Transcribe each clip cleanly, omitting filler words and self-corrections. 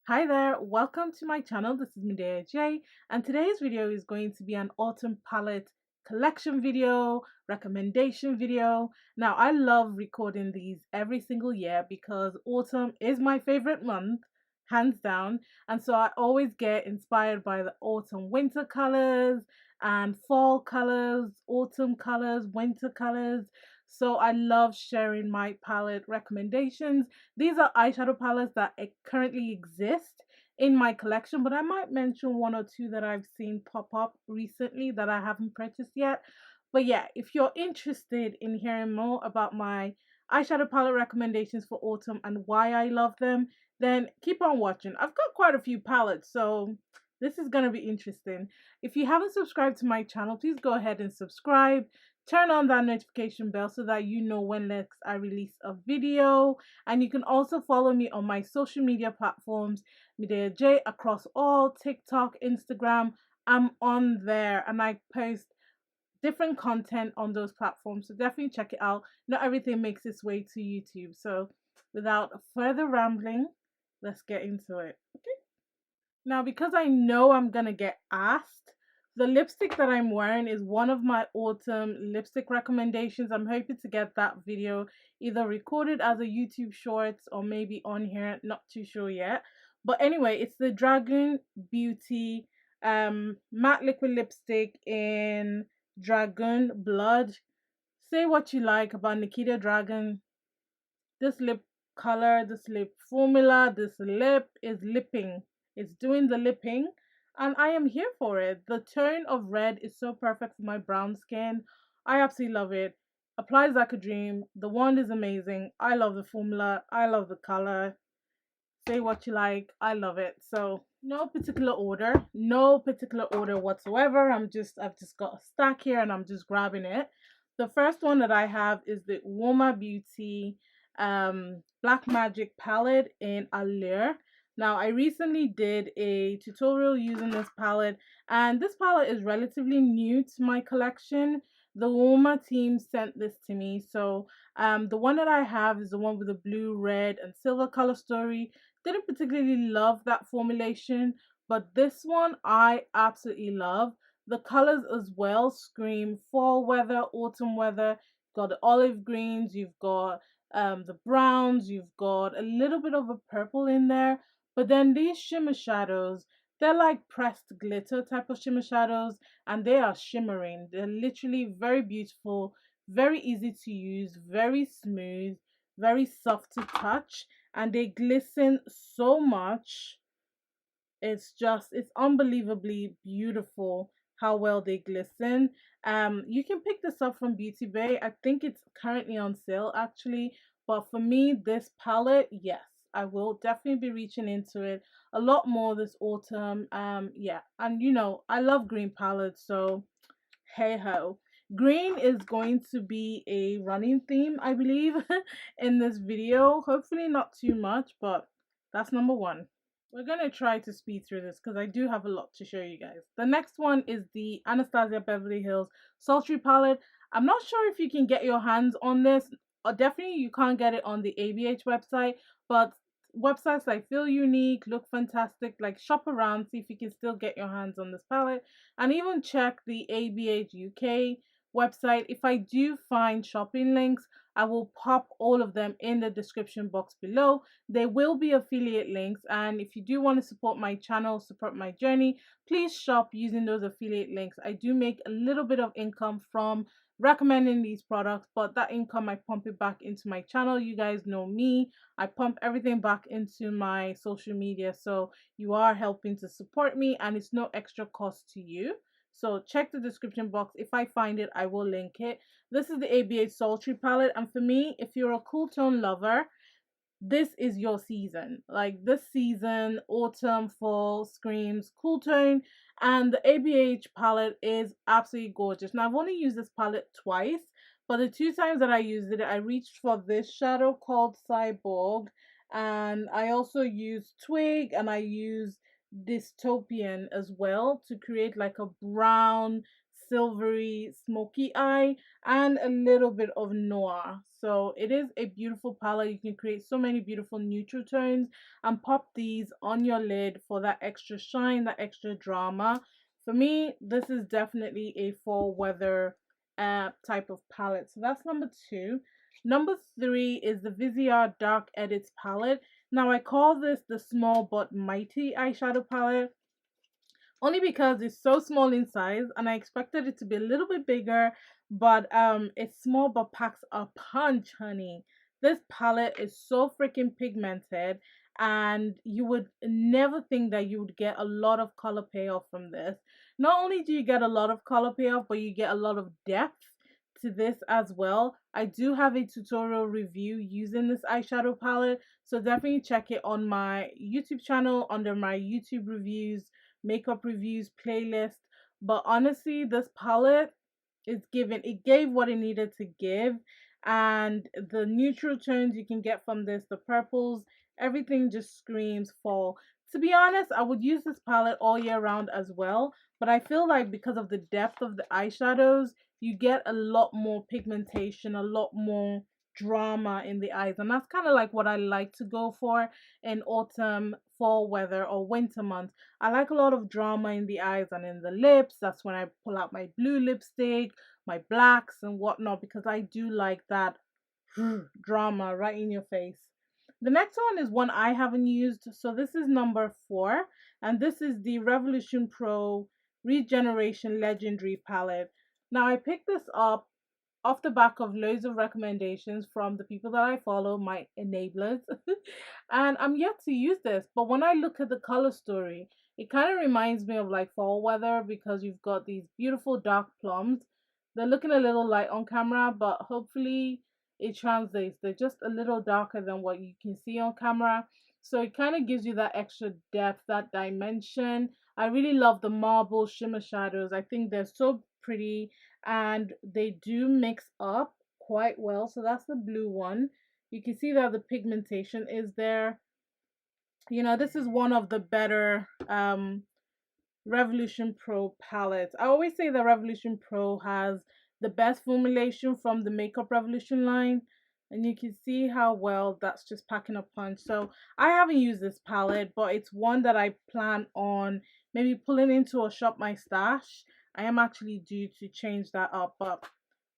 Hi there, welcome to my channel. This is Medea J, and today's video is going to be an autumn palette collection video, recommendation video. Now, I love recording these every single year because autumn is my favorite month, hands down. And so I always get inspired by the autumn winter colors and fall colors, autumn colors, winter colors. So I love sharing my palette recommendations. These are eyeshadow palettes that currently exist in my collection, but I might mention one or two that I've seen pop up recently that I haven't purchased yet. But yeah, if you're interested in hearing more about my eyeshadow palette recommendations for autumn and why I love them, then keep on watching. I've got quite a few palettes, so this is going to be interesting. If you haven't subscribed to my channel, please go ahead and subscribe. Turn on that notification bell so that you know when next I release a video. And you can also follow me on my social media platforms, Medea J, across all TikTok, Instagram. I'm on there and I post different content on those platforms. So definitely check it out. Not everything makes its way to YouTube. So without further rambling, let's get into it. Okay. Now, because I know I'm gonna get asked, the lipstick that I'm wearing is one of my autumn lipstick recommendations. I'm hoping to get that video either recorded as a YouTube shorts or maybe on here, not too sure yet. But anyway, it's the Dragon Beauty matte liquid lipstick in Dragon Blood. Say what you like about Nikita Dragon. This lip color, this lip formula, this lip is lipping. It's doing the lipping and I am here for it. The tone of red is so perfect for my brown skin. I absolutely love it. Applies like a dream. The wand is amazing. I love the formula. I love the color. Say what you like. I love it. So no particular order. No particular order whatsoever. I've just got a stack here and I'm just grabbing it. The first one that I have is the Woma Beauty Black Magic palette in Allure. Now, I recently did a tutorial using this palette, and this palette is relatively new to my collection. The Woma team sent this to me, so the one that I have is the one with the blue, red, and silver color story. Didn't particularly love that formulation, but this one I absolutely love. The colors as well scream fall weather, autumn weather. Got the olive greens, you've got the browns, you've got a little bit of a purple in there, but then these shimmer shadows, they're like pressed glitter type of shimmer shadows, and they are shimmering. They're literally very beautiful, very easy to use, very smooth, very soft to touch, and they glisten so much. It's unbelievably beautiful how well they glisten. You can pick this up from Beauty Bay. I think it's currently on sale actually, but for me, this palette, yes, I will definitely be reaching into it a lot more this autumn. Yeah, and you know, I love green palettes, so hey ho. Green is going to be a running theme, I believe, in this video. Hopefully not too much, but that's number one. We're going to try to speed through this because I do have a lot to show you guys. The next one is the Anastasia Beverly Hills Sultry Palette. I'm not sure if you can get your hands on this. Or definitely you can't get it on the ABH website, but websites like Feel Unique, Look Fantastic, like shop around, see if you can still get your hands on this palette. And even check the ABH UK website. If I do find shopping links, I will pop all of them in the description box below. There will be affiliate links, and if you do want to support my channel, support my journey, please shop using those affiliate links. I do make a little bit of income from recommending these products, but that income I pump it back into my channel. You guys know me, I pump everything back into my social media, so you are helping to support me and it's no extra cost to you. So check the description box. If I find it, I will link it. This is the ABH Sultry palette, and for me, if you're a cool tone lover, this is your season. Like this season, autumn, fall screams cool tone, and the ABH palette is absolutely gorgeous. Now I've only used this palette twice, but the two times that I used it, I reached for this shadow called Cyborg, and I also used Twig, and I used Dystopian as well to create like a brown silvery smoky eye and a little bit of noir. So it is a beautiful palette. You can create so many beautiful neutral tones and pop these on your lid for that extra shine, that extra drama. For me, this is definitely a fall weather type of palette. So that's number 2. Number 3 is the Vizier Dark Edits palette. Now I call this the small but mighty eyeshadow palette only because it's so small in size and I expected it to be a little bit bigger, but it's small but packs a punch, honey. This palette is so freaking pigmented and you would never think that you would get a lot of color payoff from this. Not only do you get a lot of color payoff, but you get a lot of depth to this as well. I do have a tutorial review using this eyeshadow palette, so definitely check it on my YouTube channel under my YouTube reviews, makeup reviews playlist. But honestly, this palette it gave what it needed to give, and the neutral tones you can get from this, the purples, everything just screams fall. To be honest, I would use this palette all year round as well, but I feel like because of the depth of the eyeshadows, you get a lot more pigmentation, a lot more drama in the eyes, and that's kind of like what I like to go for in autumn, fall weather, or winter months. I like a lot of drama in the eyes and in the lips. That's when I pull out my blue lipstick, my blacks and whatnot, because I do like that drama right in your face. The next one is one I haven't used, so this is number 4, and this is the Revolution Pro Regeneration Legendary palette. Now I picked this up off the back of loads of recommendations from the people that I follow, my enablers, and I'm yet to use this. But when I look at the color story, it kind of reminds me of like fall weather because you've got these beautiful dark plums. They're looking a little light on camera, but hopefully it translates. They're just a little darker than what you can see on camera. So it kind of gives you that extra depth, that dimension. I really love the marble shimmer shadows. I think they're so pretty and they do mix up quite well. So that's the blue one. You can see that the pigmentation is there. You know, this is one of the better Revolution Pro palettes. I always say the Revolution Pro has the best formulation from the Makeup Revolution line, and you can see how well that's just packing a punch. So I haven't used this palette, but it's one that I plan on maybe pulling into a shop my stash. I am actually due to change that up, but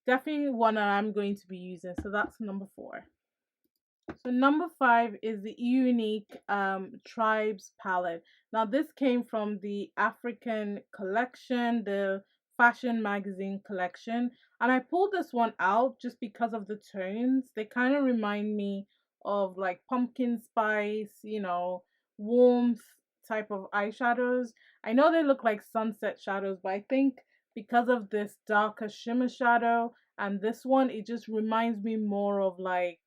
definitely one that I'm going to be using. So that's number 4. So number 5 is the Unique Tribes palette. Now this came from the African collection, the fashion magazine collection, and I pulled this one out just because of the tones. They kind of remind me of like pumpkin spice, you know, warmth type of eyeshadows. I know they look like sunset shadows, but I think because of this darker shimmer shadow and this one, it just reminds me more of like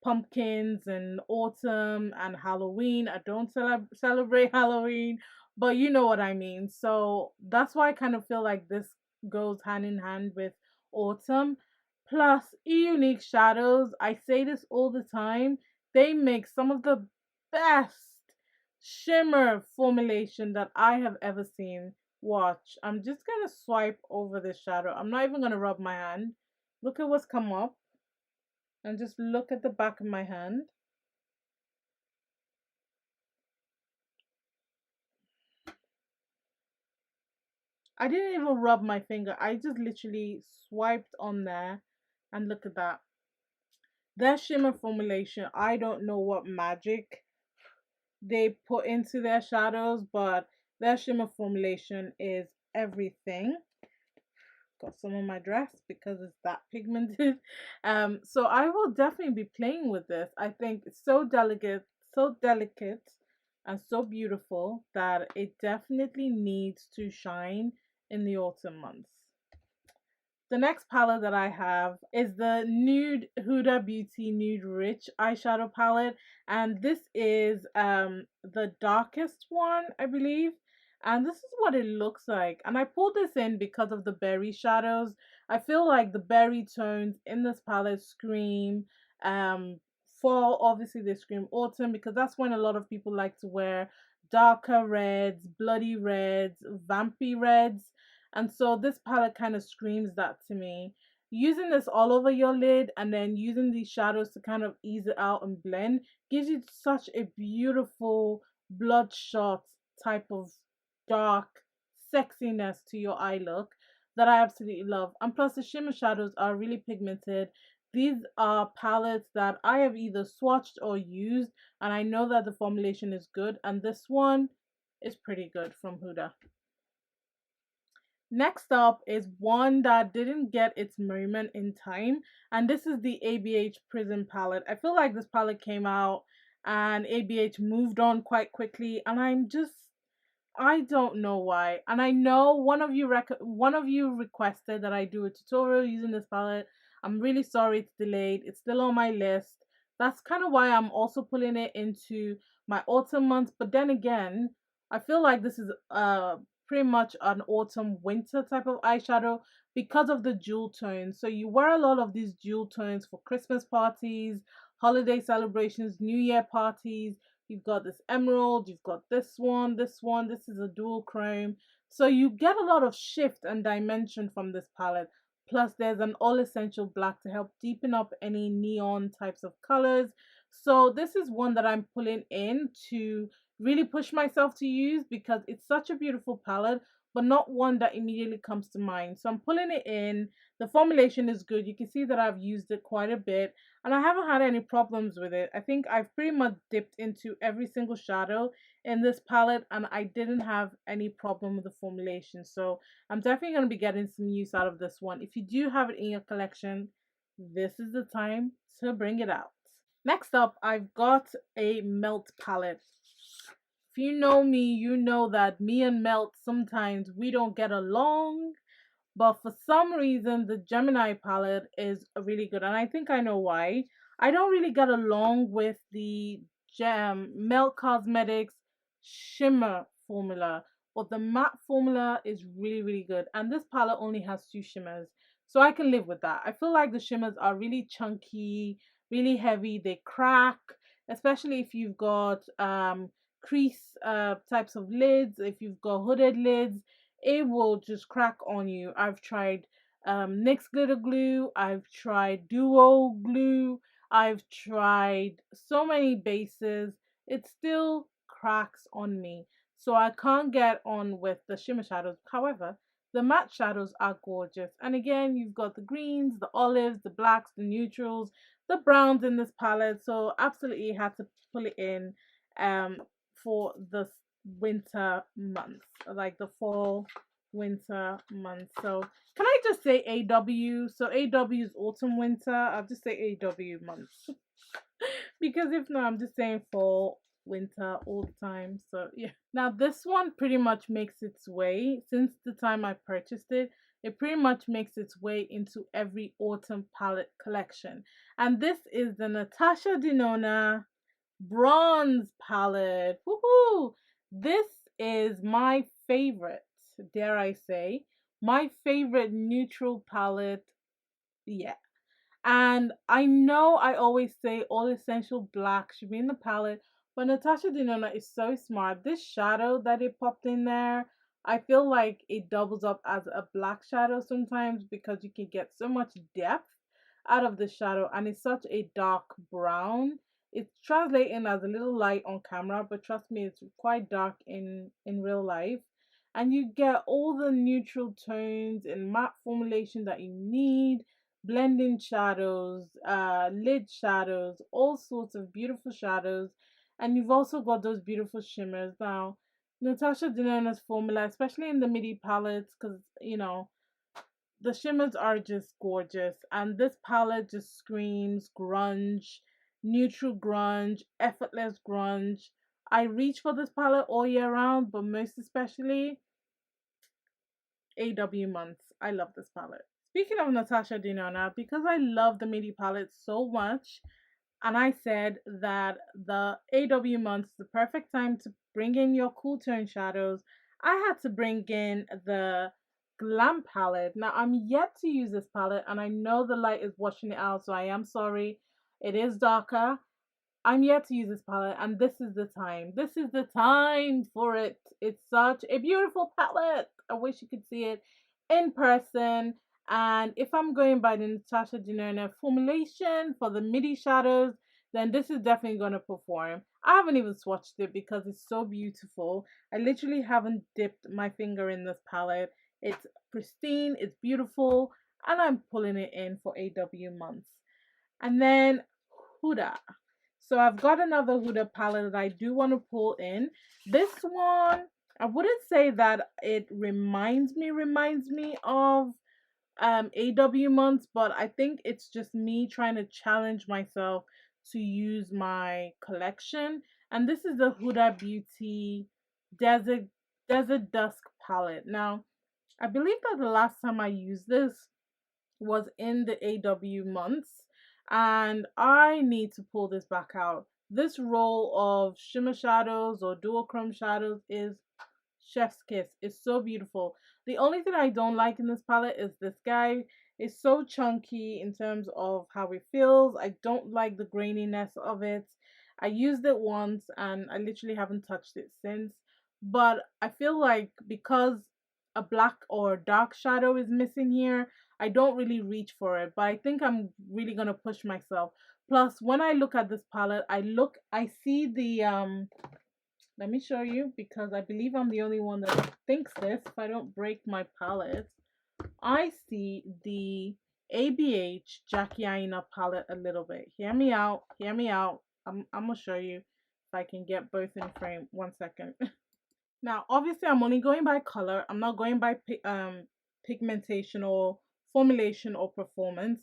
pumpkins and autumn and Halloween. I don't celebrate Halloween, but you know what I mean. So that's why I kind of feel like this goes hand in hand with autumn. Plus, Unique Shadows, I say this all the time, they make some of the best shimmer formulation that I have ever seen. Watch, I'm just gonna swipe over this shadow. I'm not even gonna rub my hand. Look at what's come up and just look at the back of my hand. I didn't even rub my finger. I just literally swiped on there and look at that. Their shimmer formulation, I don't know what magic they put into their shadows, but their shimmer formulation is everything. Got some on my dress because it's that pigmented. So I will definitely be playing with this. I think it's so delicate and so beautiful that it definitely needs to shine in the autumn months. The next palette that I have is the Nude Huda Beauty Nude Rich eyeshadow palette, and this is the darkest one, I believe. And this is what it looks like. And I pulled this in because of the berry shadows. I feel like the berry tones in this palette scream fall. Obviously, they scream autumn because that's when a lot of people like to wear darker reds, bloody reds, vampy reds. And so this palette kind of screams that to me. Using this all over your lid and then using these shadows to kind of ease it out and blend gives you such a beautiful bloodshot type of dark sexiness to your eye look that I absolutely love. And plus the shimmer shadows are really pigmented. These are palettes that I have either swatched or used, and I know that the formulation is good, and this one is pretty good from Huda. Next up is one that didn't get its moment in time, and this is the Abh Prism Palette. I feel like this palette came out and Abh moved on quite quickly, and I don't know why. And I know one of you requested that I do a tutorial using this palette. I'm really sorry it's delayed. It's still on my list. That's kind of why I'm also pulling it into my autumn months. But then again, I feel like this is pretty much an autumn winter type of eyeshadow because of the jewel tones. So you wear a lot of these jewel tones for Christmas parties, holiday celebrations, New Year parties. You've got this emerald, you've got this one, this is a dual chrome. So you get a lot of shift and dimension from this palette. Plus there's an all essential black to help deepen up any neon types of colors. So this is one that I'm pulling in to really push myself to use because it's such a beautiful palette, but not one that immediately comes to mind. So I'm pulling it in. The formulation is good. You can see that I've used it quite a bit and I haven't had any problems with it. I think I've pretty much dipped into every single shadow in this palette and I didn't have any problem with the formulation. So I'm definitely going to be getting some use out of this one. If you do have it in your collection, this is the time to bring it out. Next up, I've got a Melt palette. If you know me, you know that me and Melt, sometimes we don't get along. But for some reason, the Gemini palette is really good. And I think I know why. I don't really get along with the Melt Cosmetics shimmer formula. But the matte formula is really, really good. And this palette only has 2 shimmers. So I can live with that. I feel like the shimmers are really chunky, really heavy. They crack, especially if you've got crease types of lids, if you've got hooded lids, it will just crack on you. I've tried NYX glitter glue, I've tried duo glue, I've tried so many bases. It still cracks on me, so I can't get on with the shimmer shadows. However, the matte shadows are gorgeous, and again you've got the greens, the olives, the blacks, the neutrals, the browns in this palette. So absolutely had to pull it in for the winter months, like the fall winter months. So can I just say AW? So AW is autumn winter. I'll just say AW months because if not, I'm just saying fall winter all the time. So yeah, now this one pretty much makes its way since the time I purchased it. It pretty much makes its way into every autumn palette collection, and this is the Natasha Denona Bronze Palette. Woohoo! This is my favorite, dare I say, my favorite neutral palette yet. And I know I always say all essential black should be in the palette, but Natasha Denona is so smart. This shadow that it popped in there, I feel like it doubles up as a black shadow sometimes because you can get so much depth out of the shadow, and it's such a dark brown. It's translating as a little light on camera, but trust me, it's quite dark in real life. And you get all the neutral tones and matte formulation that you need, blending shadows, lid shadows, all sorts of beautiful shadows. And you've also got those beautiful shimmers. Now, Natasha Denona's formula, especially in the midi palettes, because, you know, the shimmers are just gorgeous. And this palette just screams grunge, neutral grunge, effortless grunge. I reach for this palette all year round, but most especially AW months. I love this palette. Speaking of Natasha Denona, because I love the midi palette so much, and I said that the AW months is the perfect time to bring in your cool tone shadows, I had to bring in the Glam palette. Now, I'm yet to use this palette, and I know the light is washing it out, so I am sorry. It is darker. I'm yet to use this palette, and this is the time. This is the time for it. It's such a beautiful palette. I wish you could see it. in person. And if I'm going by the Natasha Denona formulation for the midi shadows, then this is definitely going to perform. I haven't even swatched it because it's so beautiful. I literally haven't dipped my finger in this palette. It's pristine, it's beautiful, and I'm pulling it in for AW months. And then Huda. So I've got another Huda palette that I do want to pull in. This one, I wouldn't say that it reminds me of AW months, but I think it's just me trying to challenge myself to use my collection. And this is the Huda Beauty Desert Dusk palette. Now, I believe that the last time I used this was in the AW months, and I need to pull this back out. This roll of shimmer shadows or duochrome shadows is chef's kiss. It's so beautiful. The only thing I don't like in this palette is this guy. It's so chunky in terms of how it feels. I don't like the graininess of it. I used it once and I literally haven't touched it since. But I feel like because a black or dark shadow is missing here, I don't really reach for it. But I think I'm really gonna push myself. Plus, when I look at this palette, I see the let me show you because I believe I'm the only one that thinks this. If I don't break my palette, I see the ABH Jackie Aina palette a little bit. Hear me out. Hear me out. I'm gonna show you if I can get both in frame. 1 second. Now, obviously, I'm only going by color. I'm not going by pigmentation or formulation or performance.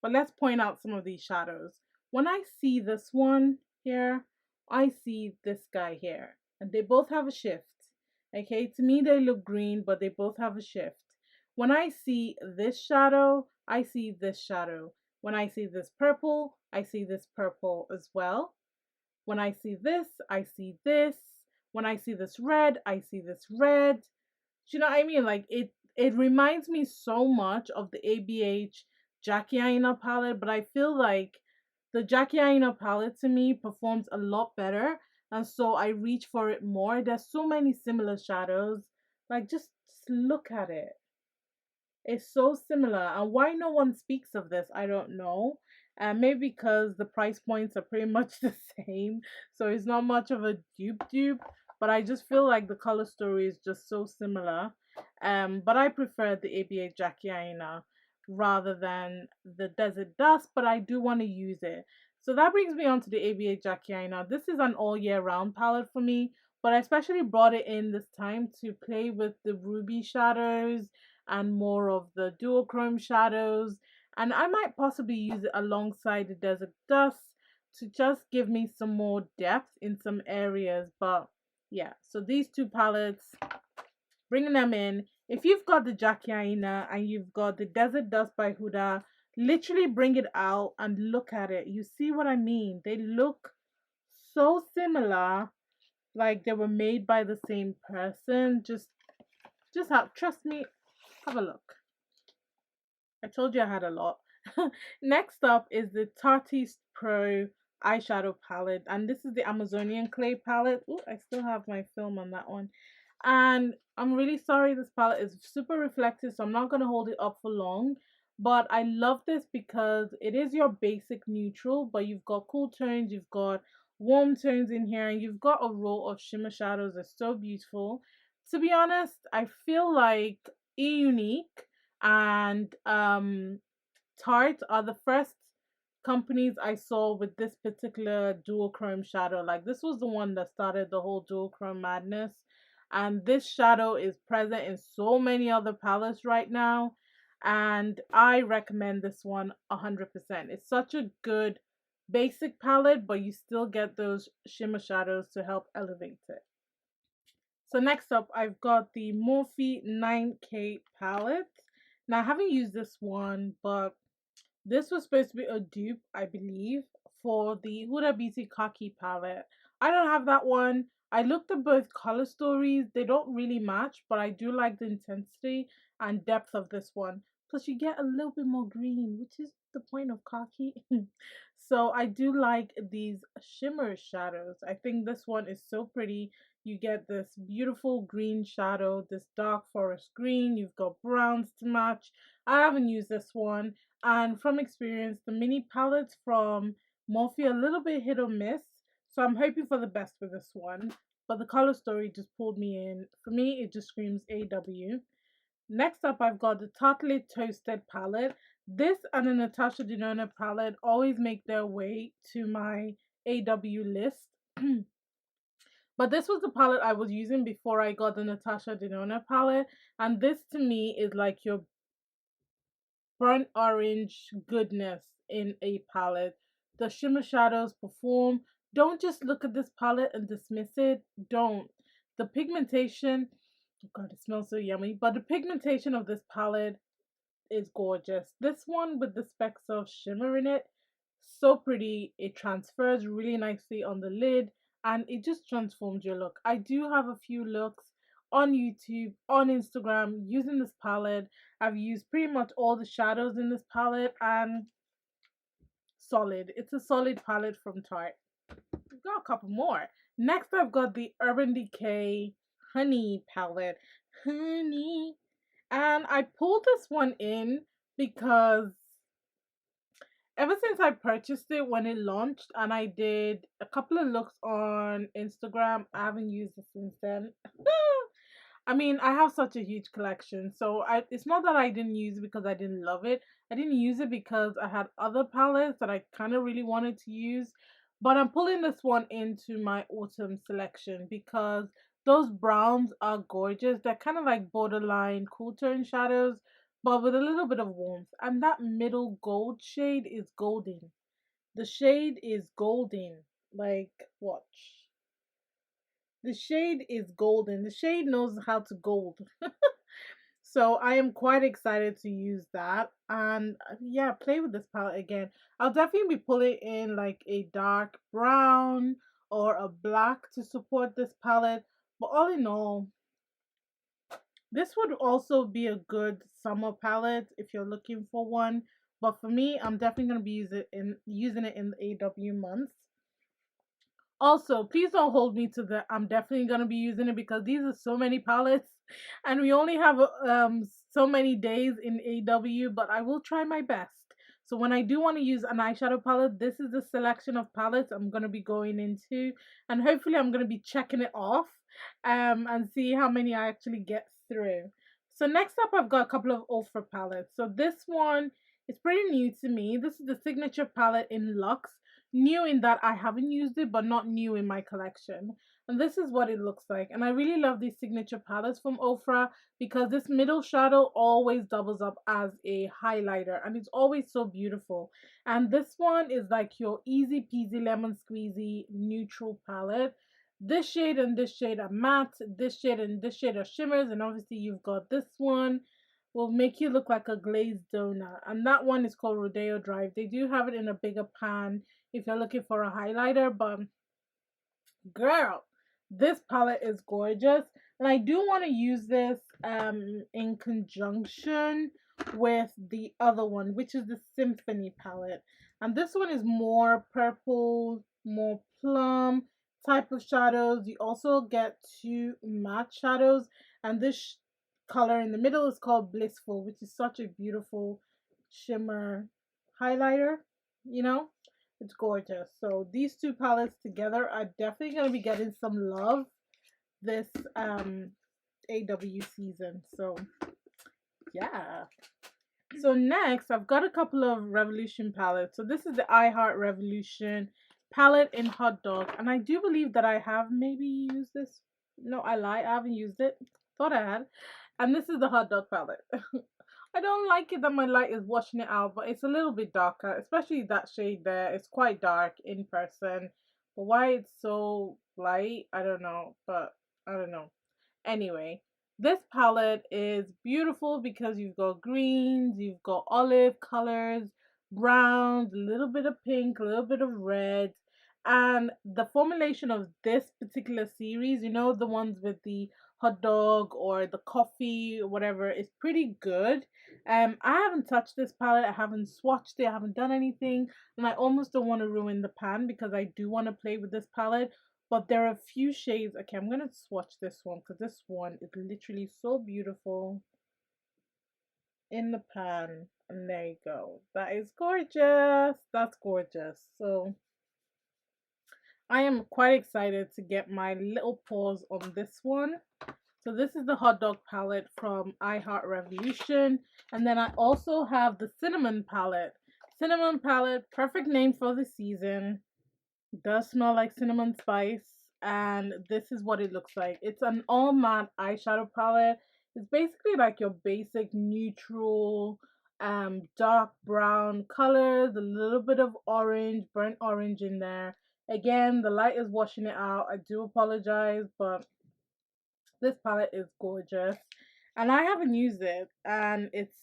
But let's point out some of these shadows. When I see this one here, I see this guy here. And they both have a shift. Okay, to me, they look green, but they both have a shift. When I see this shadow, I see this shadow. When I see this purple, I see this purple as well. When I see this, I see this. When I see this red, I see this red. Do you know what I mean? Like it reminds me so much of the ABH Jackie Aina palette, but I feel like the Jackie Aina palette to me performs a lot better, and so I reach for it more. There's so many similar shadows. Like just look at it. It's so similar. And why no one speaks of this, I don't know. Maybe because the price points are pretty much the same. So it's not much of a dupe. But I just feel like the color story is just so similar. But I prefer the ABA Jackie Aina rather than the Desert Dust. But I do want to use it. So that brings me on to the ABA Jackie Aina. This is an all year round palette for me. But I especially brought it in this time to play with the ruby shadows and more of the duochrome shadows, and I might possibly use it alongside the Desert Dust to just give me some more depth in some areas. But yeah, so these two palettes, bringing them in. If you've got the Jackie Aina and you've got the Desert Dust by Huda, literally bring it out and look at it. You see what I mean? They look so similar, like they were made by the same person. Just have, trust me, have a look. I told you I had a lot. Next up is the Tarteist Pro Eyeshadow Palette. And this is the Amazonian Clay Palette. Oh, I still have my film on that one. And I'm really sorry, this palette is super reflective, so I'm not going to hold it up for long. But I love this because it is your basic neutral, but you've got cool tones, you've got warm tones in here, and you've got a row of shimmer shadows that's so beautiful. To be honest, I feel like Unique and Tarte are the first companies I saw with this particular duochrome shadow. Like this was the one that started the whole duochrome madness. And this shadow is present in so many other palettes right now. And I recommend this one 100%. It's such a good basic palette, but you still get those shimmer shadows to help elevate it. So next up, I've got the Morphe 9K palette. Now, I haven't used this one, but this was supposed to be a dupe, I believe, for the Huda Beauty Khaki palette. I don't have that one. I looked at both color stories. They don't really match, but I do like the intensity and depth of this one. Plus, you get a little bit more green, which is the point of khaki. So I do like these shimmer shadows. I think this one is so pretty. you get this beautiful green shadow, this dark forest green. You've got browns to match. I haven't used this one. And from experience, the mini palettes from Morphe a little bit hit or miss. So I'm hoping for the best with this one. But the color story just pulled me in. For me, it just screams AW. Next up, I've got the Tarteist Palette. This and the Natasha Denona palette always make their way to my AW list. But this was the palette I was using before I got the Natasha Denona palette. And this to me is like your burnt orange goodness in a palette. The shimmer shadows perform. Don't just look at this palette and dismiss it. Don't. The pigmentation, oh god, it smells so yummy. But the pigmentation of this palette is gorgeous. This one with the specks of shimmer in it, so pretty. It transfers really nicely on the lid and it just transforms your look. I do have a few looks on YouTube, on Instagram using this palette. I've used pretty much all the shadows in this palette and solid. It's a solid palette from Tarte. We've got a couple more. Next I've got the Urban Decay Honey palette. Honey. And I pulled this one in because ever since I purchased it when it launched and I did a couple of looks on Instagram, I haven't used it since then. I mean, I have such a huge collection, so it's not that I didn't use it because I didn't love it. I didn't use it because I had other palettes that I kind of really wanted to use. But I'm pulling this one into my autumn selection because those browns are gorgeous. They're kind of like borderline cool tone shadows, but with a little bit of warmth. And that middle gold shade is golden. The shade is golden. Like, watch. The shade is golden. The shade knows how to gold. So I am quite excited to use that. And yeah, play with this palette again. I'll definitely be pulling in like a dark brown or a black to support this palette. But all in all, this would also be a good summer palette if you're looking for one. But for me, I'm definitely going to be using it in the AW months. Also, please don't hold me to the I'm definitely going to be using it because these are so many palettes and we only have so many days in AW, but I will try my best. So when I do want to use an eyeshadow palette, this is the selection of palettes I'm going to be going into, and hopefully I'm going to be checking it off and see how many I actually get through. So next up, I've got a couple of Ofra palettes. So this one is pretty new to me. This is the signature palette in Luxe. New in that I haven't used it, but not new in my collection. And this is what it looks like. And I really love these signature palettes from Ofra because this middle shadow always doubles up as a highlighter. And it's always so beautiful. And this one is like your easy peasy lemon squeezy neutral palette. This shade and this shade are matte. This shade and this shade are shimmers. And obviously you've got this one will make you look like a glazed donut. And that one is called Rodeo Drive. They do have it in a bigger pan if you're looking for a highlighter, but girl, this palette is gorgeous. And I do want to use this in conjunction with the other one, which is the Symphony palette. And this one is more purple, more plum type of shadows. You also get two matte shadows, and this color in the middle is called Blissful, which is such a beautiful shimmer highlighter, you know. It's gorgeous. So these two palettes together are definitely going to be getting some love this AW season. So yeah. So next, I've got a couple of Revolution palettes. So this is the I Heart Revolution palette in Hot Dog. And I do believe that I have maybe used this. No, I lie. I haven't used it. Thought I had. And this is the Hot Dog palette. I don't like it that my light is washing it out, but it's a little bit darker, especially that shade there. It's quite dark in person, but why it's so light, I don't know, but I don't know. Anyway, this palette is beautiful because you've got greens, you've got olive colors, browns, a little bit of pink, a little bit of red, and the formulation of this particular series, you know, the ones with the hot dog or the coffee or whatever, is pretty good. I haven't touched this palette, I haven't swatched it, I haven't done anything, and I almost don't want to ruin the pan because I do want to play with this palette. but there are a few shades. Okay, I'm gonna swatch this one because this one is literally so beautiful in the pan. And there you go. That is gorgeous. That's gorgeous. So I am quite excited to get my little paws on this one. So this is the hot dog palette from iHeart Revolution. And then I also have the cinnamon palette. Cinnamon palette, perfect name for the season. It does smell like cinnamon spice. And this is what it looks like. It's an all matte eyeshadow palette. It's basically like your basic neutral, dark brown colors, a little bit of orange, burnt orange in there. Again, the light is washing it out. I do apologize, but this palette is gorgeous. And I haven't used it, and it's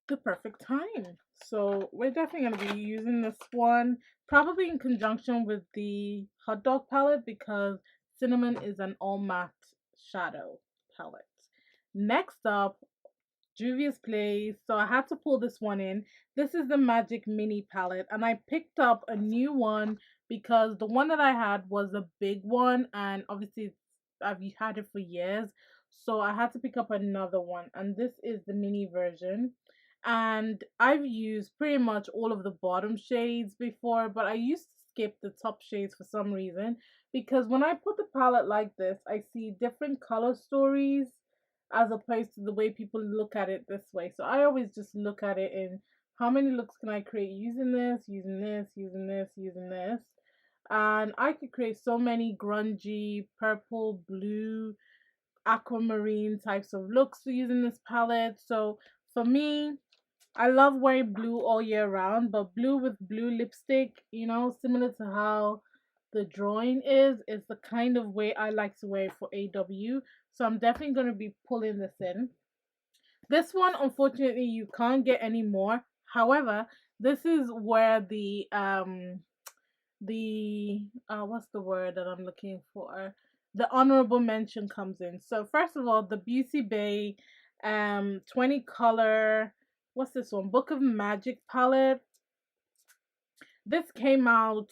the perfect time. So we're definitely going to be using this one, probably in conjunction with the hot dog palette, because cinnamon is an all matte shadow palette. Next up, Juvia's Place. So I had to pull this one in. This is the Magic Mini palette, and I picked up a new one because the one that I had was a big one, and obviously I've had it for years, so I had to pick up another one, and this is the mini version. And I've used pretty much all of the bottom shades before, but I used to skip the top shades for some reason, because when I put the palette like this, I see different color stories as opposed to the way people look at it this way. So I always just look at it in how many looks can I create using this, using this, using this, using this. And I could create so many grungy, purple, blue, aquamarine types of looks using this palette. So for me, I love wearing blue all year round, but blue with blue lipstick, you know, similar to how the drawing is the kind of way I like to wear it for AW. So I'm definitely going to be pulling this in. This one, unfortunately, you can't get any more. However, this is where what's the word that I'm looking for? The honorable mention comes in. So first of all, the Beauty Bay 20 color, what's this one? Book of Magic palette. This came out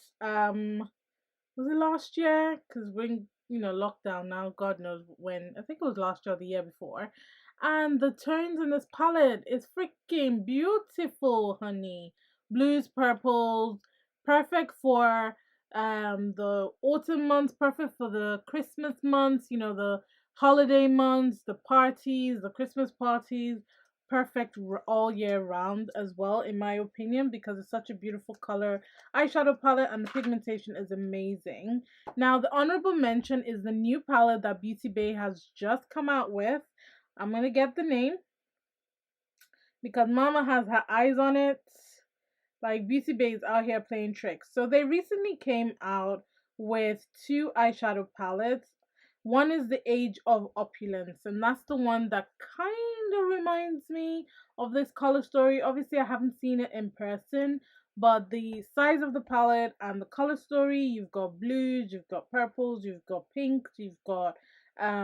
was it last year? Because we're in, lockdown now. God knows when. I think it was last year or the year before. And the tones in this palette is freaking beautiful, honey. Blues, purples, perfect for the autumn months, perfect for the Christmas months, the holiday months, the parties, the Christmas parties, perfect all year round as well, in my opinion, because it's such a beautiful color eyeshadow palette and the pigmentation is amazing. Now, the honorable mention is the new palette that Beauty Bay has just come out with. I'm gonna get the name because Mama has her eyes on it. Like, Beauty Bay is out here playing tricks. So they recently came out with two eyeshadow palettes. One is the Age of Opulence, and that's the one that kind of reminds me of this color story. Obviously, I haven't seen it in person, but the size of the palette and the color story, you've got blues, you've got purples, you've got pinks, you've got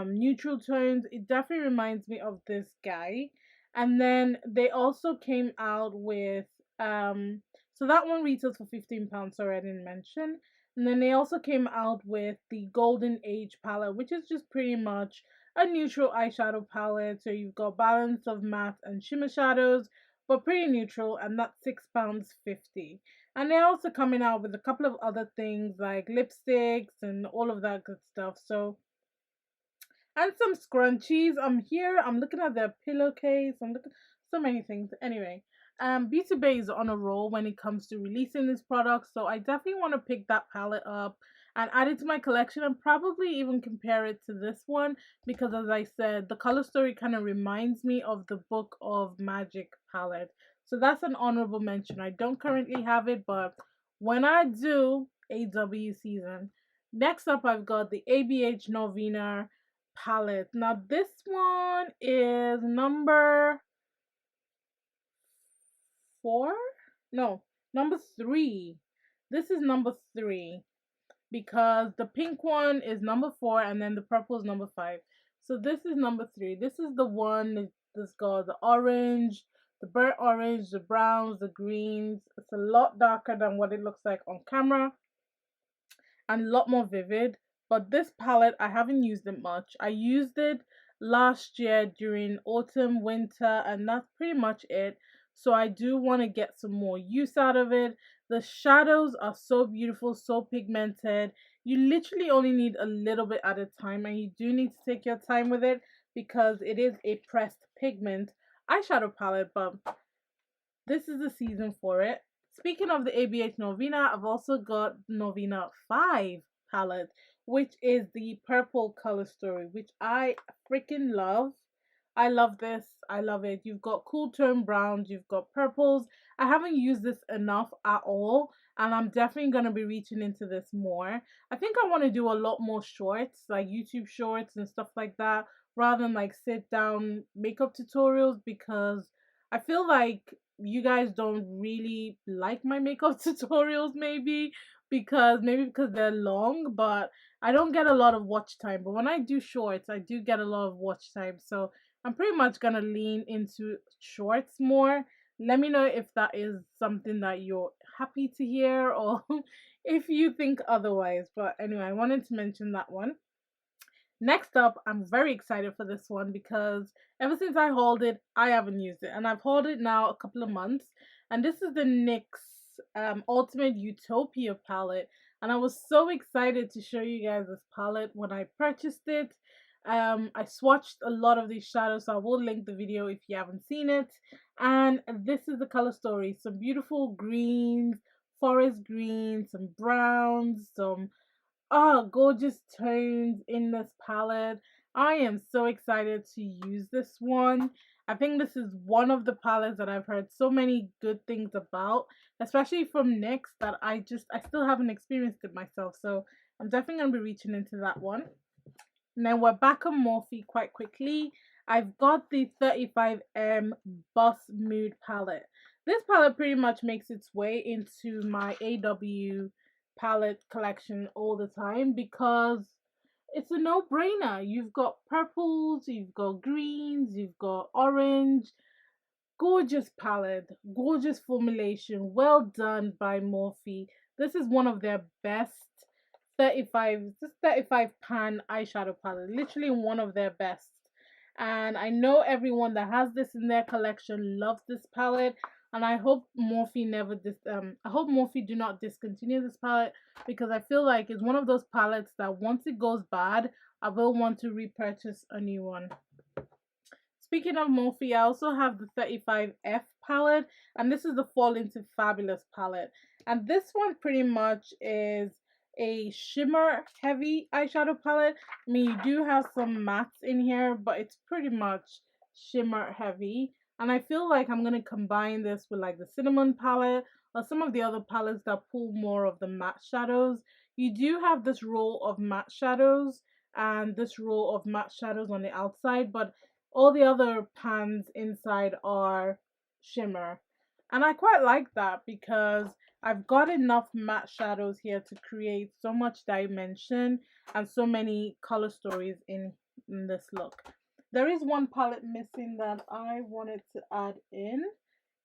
neutral tones. It definitely reminds me of this guy. And then they also came out with so that one retails for £15, sorry I didn't mention. And then they also came out with the Golden Age palette, which is just pretty much a neutral eyeshadow palette. So you've got balance of matte and shimmer shadows, but pretty neutral, and that's £6.50. And they're also coming out with a couple of other things like lipsticks and all of that good stuff. So, and some scrunchies. I'm looking at their pillowcase. I'm looking so many things. Anyway, Beauty Bay is on a roll when it comes to releasing this product, so I definitely want to pick that palette up and add it to my collection and probably even compare it to this one because, as I said, the color story kind of reminds me of the Book of Magic palette. So that's an honorable mention. I don't currently have it, but when I do, AW season. Next up, I've got the Abh Novena Palette. Now, this one is number 4? No, number 3. This is number 3 because the pink one is number 4 and then the purple is number 5. So this is number 3. This is the one that's got the orange, the burnt orange, the browns, the greens. It's a lot darker than what it looks like on camera. and a lot more vivid. But this palette, I haven't used it much. I used it last year during autumn, winter, and that's pretty much it. So I do want to get some more use out of it. The shadows are so beautiful, so pigmented. You literally only need a little bit at a time, and you do need to take your time with it because it is a pressed pigment eyeshadow palette, but this is the season for it. Speaking of the ABH Novina, I've also got Novena 5 palette, which is the purple color story, which I freaking love. I love this. I love it. You've got cool tone browns, you've got purples. I haven't used this enough at all, and I'm definitely going to be reaching into this more. I think I want to do a lot more shorts, like YouTube shorts and stuff like that, rather than like sit down makeup tutorials, because I feel like you guys don't really like my makeup tutorials, maybe because they're long, but I don't get a lot of watch time. But when I do shorts, I do get a lot of watch time. So I'm pretty much gonna lean into shorts more. Let me know if that is something that you're happy to hear, or if you think otherwise. But anyway, I wanted to mention that one. Next up, I'm very excited for this one because ever since I hauled it, I haven't used it. And I've hauled it now a couple of months. And this is the NYX Ultimate Utopia palette. And I was so excited to show you guys this palette when I purchased it. I swatched a lot of these shadows, so I will link the video if you haven't seen it. And this is the color story. Some beautiful greens, forest greens, some browns, some gorgeous tones in this palette. I am so excited to use this one. I think this is one of the palettes that I've heard so many good things about, especially from NYX, that I still haven't experienced it myself. So I'm definitely going to be reaching into that one. Now we're back on Morphe quite quickly. I've got the 35M Boss Mood palette. This palette pretty much makes its way into my AW palette collection all the time because it's a no-brainer. You've got purples, you've got greens, you've got orange. Gorgeous palette, gorgeous formulation, well done by Morphe. This is one of their best 35 pan eyeshadow palette, literally one of their best. And I know everyone that has this in their collection loves this palette, and I hope Morphe do not discontinue this palette, because I feel like it's one of those palettes that once it goes bad, I will want to repurchase a new one. Speaking of Morphe, I also have the 35F palette, and this is the Fall Into Fabulous palette. And this one pretty much is a shimmer heavy eyeshadow palette. I mean, you do have some mattes in here, but it's pretty much shimmer heavy. And I feel like I'm going to combine this with like the Cinnamon palette or some of the other palettes that pull more of the matte shadows. You do have this roll of matte shadows and this roll of matte shadows on the outside, but all the other pans inside are shimmer. And I quite like that because I've got enough matte shadows here to create so much dimension and so many color stories in this look. There is one palette missing that I wanted to add in,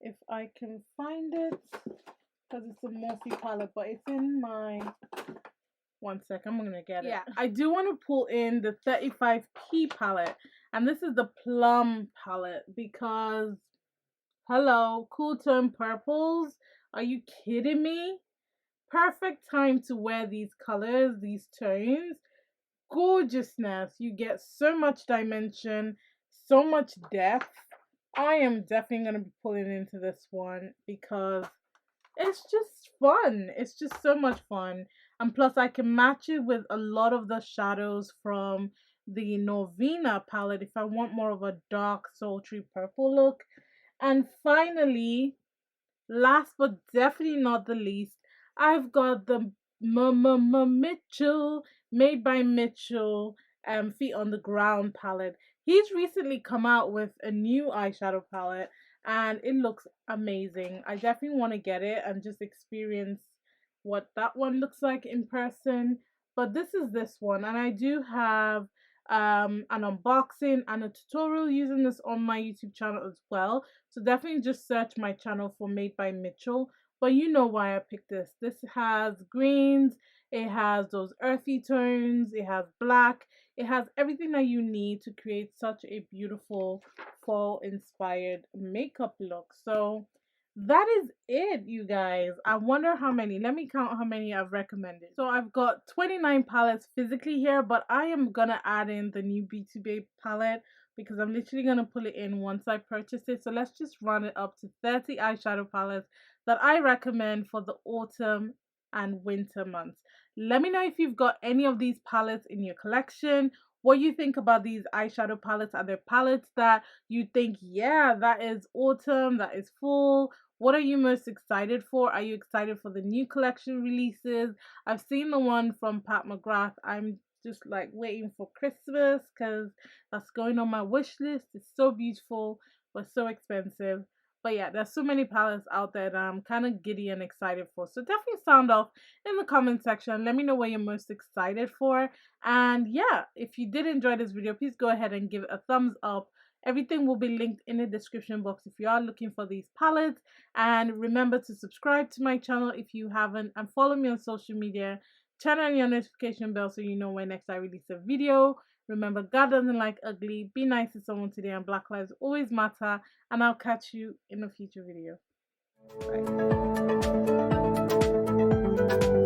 if I can find it, because it's a Morphe palette, but it's in my... One sec, I'm gonna get it. Yeah, I do want to pull in the 35P palette, and this is the Plum palette because, hello, cool tone purples. Are you kidding me? Perfect time to wear these colors, these tones. Gorgeousness. You get so much dimension, so much depth. I am definitely going to be pulling into this one because it's just fun. It's just so much fun. And plus I can match it with a lot of the shadows from the Novina palette if I want more of a dark sultry purple look. And finally, last but definitely not the least, I've got the Mitchell, Made by Mitchell Feet on the Ground palette. He's recently come out with a new eyeshadow palette and it looks amazing. I definitely want to get it and just experience what that one looks like in person. But this is this one, and I do have an unboxing and a tutorial using this on my YouTube channel as well. So definitely just search my channel for Made by Mitchell. but you know why I picked this. This has greens, it has those earthy tones, it has black, it has everything that you need to create such a beautiful fall inspired makeup look. So that is it, you guys. I wonder how many. Let me count how many I've recommended. So I've got 29 palettes physically here, but I am gonna add in the new Beauty Babe palette because I'm literally gonna pull it in once I purchase it. So let's just run it up to 30 eyeshadow palettes that I recommend for the autumn and winter months. Let me know if you've got any of these palettes in your collection. What you think about these eyeshadow palettes? Are there palettes that you think, yeah, that is autumn, that is fall? What are you most excited for? Are you excited for the new collection releases? I've seen the one from Pat McGrath. I'm just like waiting for Christmas because that's going on my wish list. It's so beautiful but so expensive. But yeah, there's so many palettes out there that I'm kind of giddy and excited for. So definitely sound off in the comment section. Let me know what you're most excited for. And yeah, if you did enjoy this video, please go ahead and give it a thumbs up. Everything will be linked in the description box if you are looking for these palettes. And remember to subscribe to my channel if you haven't, and follow me on social media. Turn on your notification bell so you know when next I release a video. Remember, God doesn't like ugly. Be nice to someone today, and Black lives always matter. And I'll catch you in a future video. Bye.